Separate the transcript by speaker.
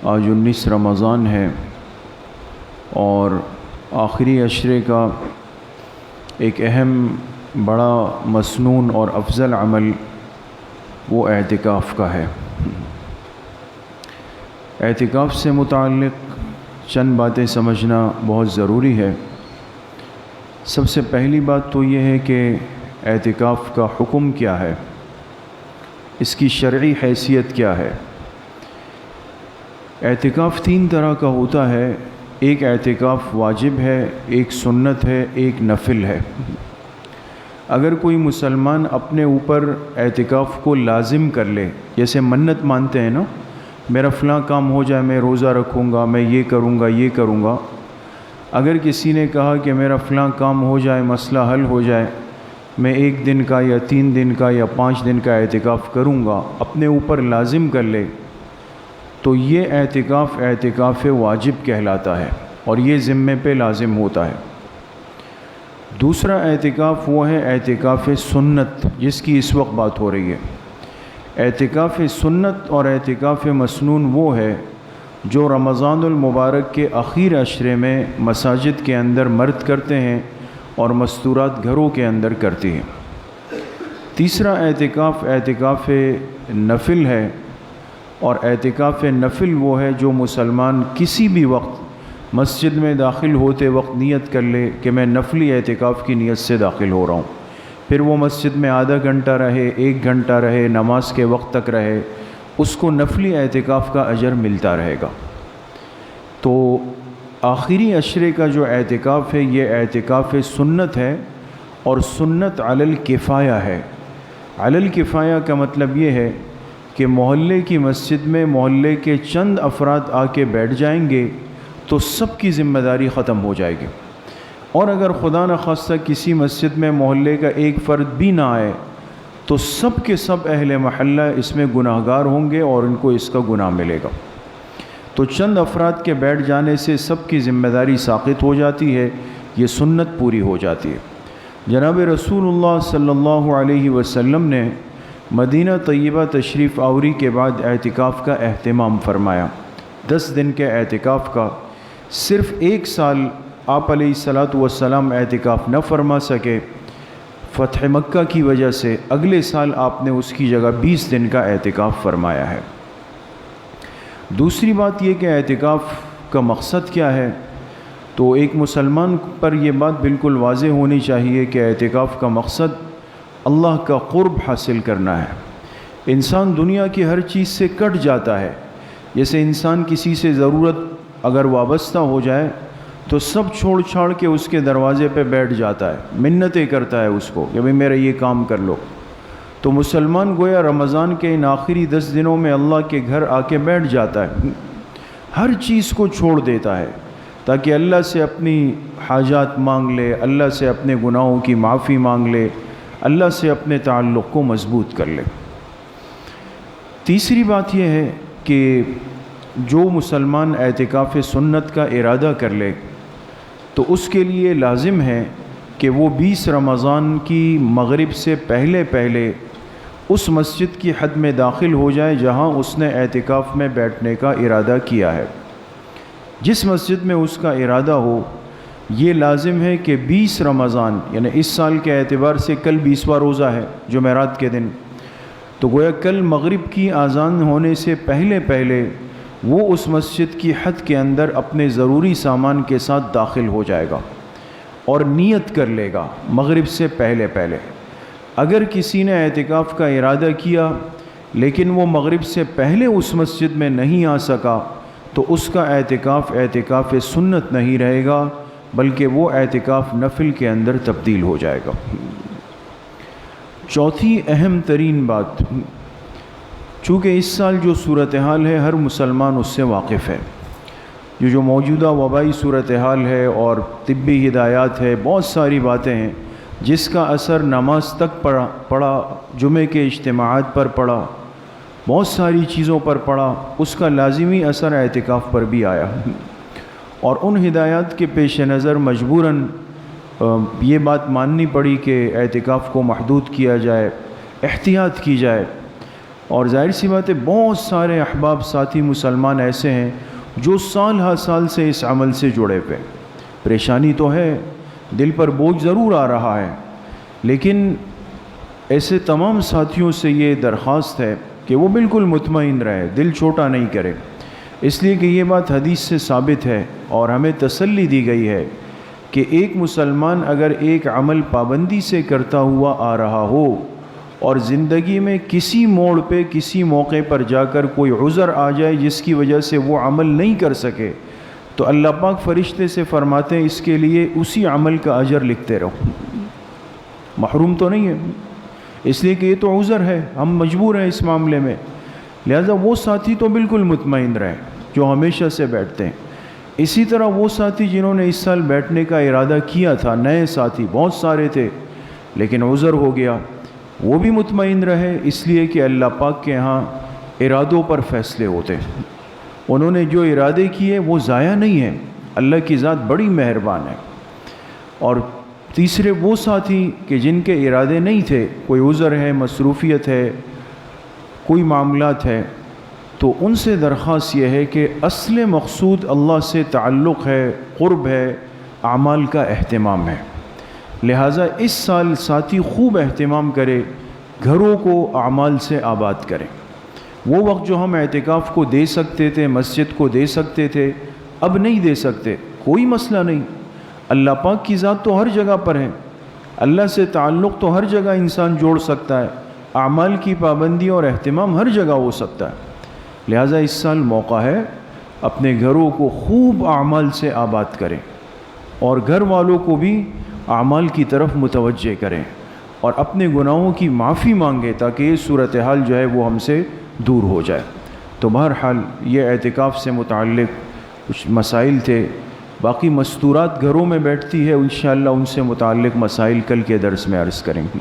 Speaker 1: آج 19 رمضان ہے اور آخری عشرے کا ایک اہم بڑا مسنون اور افضل عمل وہ اعتکاف کا ہے۔ اعتکاف سے متعلق چند باتیں سمجھنا بہت ضروری ہے۔ سب سے پہلی بات تو یہ ہے کہ اعتکاف کا حکم کیا ہے، اس کی شرعی حیثیت کیا ہے۔ اعتکاف 3 طرح کا ہوتا ہے، ایک اعتکاف واجب ہے، ایک سنت ہے، ایک نفل ہے۔ اگر کوئی مسلمان اپنے اوپر اعتکاف کو لازم کر لے، جیسے منت مانتے ہیں نا، میرا فلاں کام ہو جائے میں روزہ رکھوں گا، میں یہ کروں گا یہ کروں گا، اگر کسی نے کہا کہ میرا فلاں کام ہو جائے، مسئلہ حل ہو جائے، میں 1 دن کا یا 3 دن کا یا 5 دن کا اعتکاف کروں گا، اپنے اوپر لازم کر لے، تو یہ اعتکاف واجب کہلاتا ہے اور یہ ذمے پہ لازم ہوتا ہے۔ دوسرا اعتکاف وہ ہے اعتکاف سنت، جس کی اس وقت بات ہو رہی ہے۔ اعتکاف سنت اور اعتکاف مسنون وہ ہے جو رمضان المبارک کے اخیر عشرے میں مساجد کے اندر مرد کرتے ہیں اور مستورات گھروں کے اندر کرتی ہیں۔ تیسرا اعتکاف نفل ہے، اور اعتکاف نفل وہ ہے جو مسلمان کسی بھی وقت مسجد میں داخل ہوتے وقت نیت کر لے کہ میں نفلی اعتکاف کی نیت سے داخل ہو رہا ہوں، پھر وہ مسجد میں آدھا گھنٹہ رہے، 1 گھنٹہ رہے، نماز کے وقت تک رہے، اس کو نفلی اعتکاف کا اجر ملتا رہے گا۔ تو آخری عشرے کا جو اعتکاف ہے یہ اعتکاف سنت ہے، اور سنت علی الکفایہ ہے۔ علی الکفایہ کا مطلب یہ ہے کہ محلے کی مسجد میں محلے کے چند افراد آ کے بیٹھ جائیں گے تو سب کی ذمہ داری ختم ہو جائے گی، اور اگر خدا نخواستہ کسی مسجد میں محلے کا ایک فرد بھی نہ آئے تو سب کے سب اہل محلہ اس میں گناہ گار ہوں گے اور ان کو اس کا گناہ ملے گا۔ تو چند افراد کے بیٹھ جانے سے سب کی ذمہ داری ساقط ہو جاتی ہے، یہ سنت پوری ہو جاتی ہے۔ جناب رسول اللہ صلی اللہ علیہ وسلم نے مدینہ طیبہ تشریف آوری کے بعد اعتکاف کا اہتمام فرمایا، 10 دن کے اعتکاف کا۔ صرف 1 سال آپ علیہ السلام اعتکاف نہ فرما سکے فتح مکہ کی وجہ سے، اگلے سال آپ نے اس کی جگہ 20 دن کا اعتکاف فرمایا ہے۔ دوسری بات یہ کہ اعتکاف کا مقصد کیا ہے، تو ایک مسلمان پر یہ بات بالکل واضح ہونی چاہیے کہ اعتکاف کا مقصد اللہ کا قرب حاصل کرنا ہے۔ انسان دنیا کی ہر چیز سے کٹ جاتا ہے، جیسے انسان کسی سے ضرورت اگر وابستہ ہو جائے تو سب چھوڑ چھاڑ کے اس کے دروازے پہ بیٹھ جاتا ہے، منتیں کرتا ہے اس کو کہ بھئی میرا یہ کام کر لو۔ تو مسلمان گویا رمضان کے ان آخری 10 دنوں میں اللہ کے گھر آ کے بیٹھ جاتا ہے، ہر چیز کو چھوڑ دیتا ہے تاکہ اللہ سے اپنی حاجات مانگ لے، اللہ سے اپنے گناہوں کی معافی مانگ لے، اللہ سے اپنے تعلق کو مضبوط کر لے۔ تیسری بات یہ ہے کہ جو مسلمان اعتکاف سنت کا ارادہ کر لے تو اس کے لیے لازم ہے کہ وہ 20 رمضان کی مغرب سے پہلے اس مسجد کی حد میں داخل ہو جائے جہاں اس نے اعتکاف میں بیٹھنے کا ارادہ کیا ہے۔ جس مسجد میں اس کا ارادہ ہو، یہ لازم ہے کہ 20 رمضان یعنی اس سال کے اعتبار سے کل 20واں روزہ ہے جمعرات کے دن، تو گویا کل مغرب کی اذان ہونے سے پہلے وہ اس مسجد کی حد کے اندر اپنے ضروری سامان کے ساتھ داخل ہو جائے گا اور نیت کر لے گا مغرب سے پہلے۔ اگر کسی نے اعتکاف کا ارادہ کیا لیکن وہ مغرب سے پہلے اس مسجد میں نہیں آ سکا تو اس کا اعتکاف سنت نہیں رہے گا، بلکہ وہ اعتکاف نفل کے اندر تبدیل ہو جائے گا۔ چوتھی اہم ترین بات، چونکہ اس سال جو صورتحال ہے ہر مسلمان اس سے واقف ہے، جو موجودہ وبائی صورتحال ہے اور طبی ہدایات ہے، بہت ساری باتیں ہیں جس کا اثر نماز تک پڑا، جمعے کے اجتماعات پر پڑا، بہت ساری چیزوں پر پڑا، اس کا لازمی اثر اعتکاف پر بھی آیا، اور ان ہدایات کے پیش نظر مجبوراً یہ بات ماننی پڑی کہ اعتکاف کو محدود کیا جائے، احتیاط کی جائے۔ اور ظاہر سی بات ہے بہت سارے احباب ساتھی مسلمان ایسے ہیں جو سال ہر سال سے اس عمل سے جڑے پہ، پریشانی تو ہے، دل پر بوجھ ضرور آ رہا ہے، لیکن ایسے تمام ساتھیوں سے یہ درخواست ہے کہ وہ بالکل مطمئن رہے، دل چھوٹا نہیں کرے، اس لیے کہ یہ بات حدیث سے ثابت ہے اور ہمیں تسلی دی گئی ہے کہ ایک مسلمان اگر ایک عمل پابندی سے کرتا ہوا آ رہا ہو اور زندگی میں کسی موڑ پہ کسی موقع پر جا کر کوئی عذر آ جائے جس کی وجہ سے وہ عمل نہیں کر سکے، تو اللہ پاک فرشتے سے فرماتے ہیں اس کے لیے اسی عمل کا اجر لکھتے رہو، محروم تو نہیں ہے، اس لیے کہ یہ تو عذر ہے، ہم مجبور ہیں اس معاملے میں، لہذا وہ ساتھی تو بالکل مطمئن رہے جو ہمیشہ سے بیٹھتے ہیں۔ اسی طرح وہ ساتھی جنہوں نے اس سال بیٹھنے کا ارادہ کیا تھا، نئے ساتھی بہت سارے تھے لیکن عذر ہو گیا، وہ بھی مطمئن رہے، اس لیے کہ اللہ پاک کے ہاں ارادوں پر فیصلے ہوتے ہیں، انہوں نے جو ارادے کیے وہ ضائع نہیں ہیں، اللہ کی ذات بڑی مہربان ہے۔ اور تیسرے وہ ساتھی کہ جن کے ارادے نہیں تھے، کوئی عذر ہے، مصروفیت ہے، کوئی معاملات ہے، تو ان سے درخواست یہ ہے کہ اصل مقصود اللہ سے تعلق ہے، قرب ہے، اعمال کا اہتمام ہے، لہٰذا اس سال ساتھی خوب اہتمام کرے، گھروں کو اعمال سے آباد کریں۔ وہ وقت جو ہم اعتکاف کو دے سکتے تھے، مسجد کو دے سکتے تھے، اب نہیں دے سکتے، کوئی مسئلہ نہیں، اللہ پاک کی ذات تو ہر جگہ پر ہے، اللہ سے تعلق تو ہر جگہ انسان جوڑ سکتا ہے، اعمال کی پابندی اور اہتمام ہر جگہ ہو سکتا ہے، لہٰذا اس سال موقع ہے اپنے گھروں کو خوب اعمال سے آباد کریں اور گھر والوں کو بھی اعمال کی طرف متوجہ کریں اور اپنے گناہوں کی معافی مانگیں تاکہ یہ صورتحال جو ہے وہ ہم سے دور ہو جائے۔ تو بہرحال یہ اعتکاف سے متعلق کچھ مسائل تھے، باقی مستورات گھروں میں بیٹھتی ہے، انشاءاللہ ان سے متعلق مسائل کل کے درس میں عرض کریں گے۔